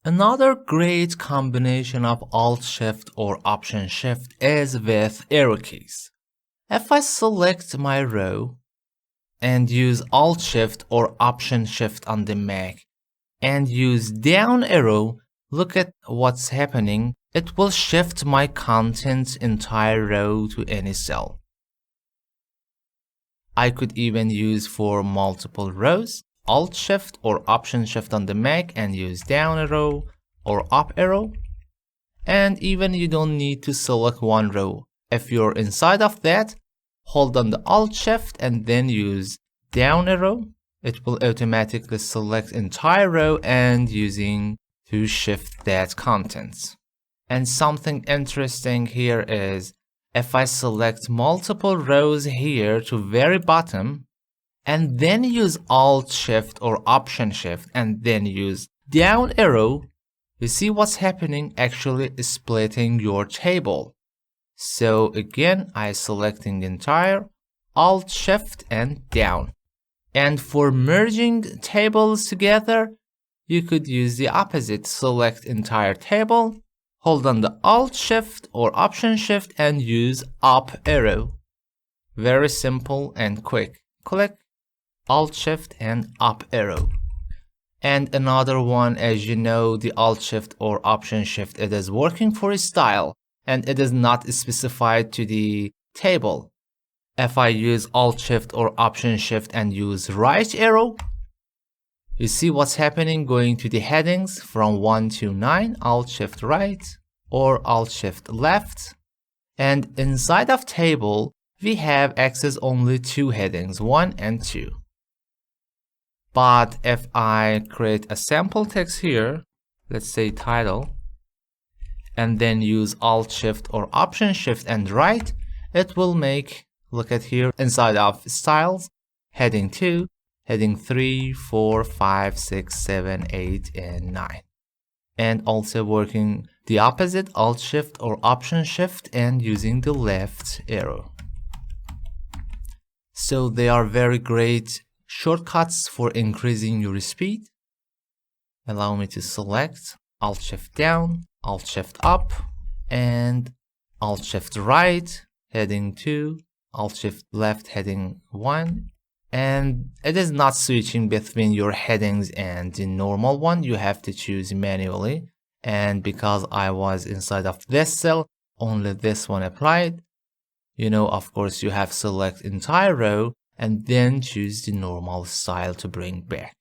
Another great combination of Alt-Shift or Option-Shift is with arrow keys. If I select my row and use Alt-Shift or Option-Shift on the Mac and use down arrow, look at what's happening. It will shift my content's entire row to any cell. I could even use for multiple rows, Alt-Shift or Option-Shift on the Mac and use down arrow or up arrow. And even you don't need to select one row. If you're inside of that, hold on the Alt-Shift and then use down arrow. It will automatically select entire row and using to shift that contents. And something interesting here is if I select multiple rows here to very bottom and then use Alt-Shift or Option-Shift and then use down arrow, you see what's happening, actually splitting your table. So again, I selecting entire, Alt-Shift and down. And for merging tables together, you could use the opposite, select entire table, hold on the Alt-Shift or Option-Shift and use up arrow. Very simple and quick. Click, Alt-Shift and up arrow. And another one, as you know, the Alt-Shift or Option-Shift, it is working for style and it is not specified to the table. If I use Alt-Shift or Option-Shift and use right arrow, you see what's happening, going to the headings from 1 to 9, Alt-Shift right or Alt-Shift left. And inside of table, we have access only two headings, 1 and 2. But if I create a sample text here, let's say title, and then use Alt-Shift or Option-Shift and right, it will make, look at here, inside of styles, heading 2, heading 3, 4, 5, 6, 7, 8, and 9. And also working the opposite, Alt-Shift or Option-Shift and using the left arrow. So they are very great shortcuts for increasing your speed. Allow me to select Alt-Shift down, Alt-Shift up, and Alt-Shift right, heading 2, Alt-Shift left, heading 1. And it is not switching between your headings and the normal one. You have to choose manually. And because I was inside of this cell, only this one applied. You know, of course, you have select entire row and then choose the normal style to bring back.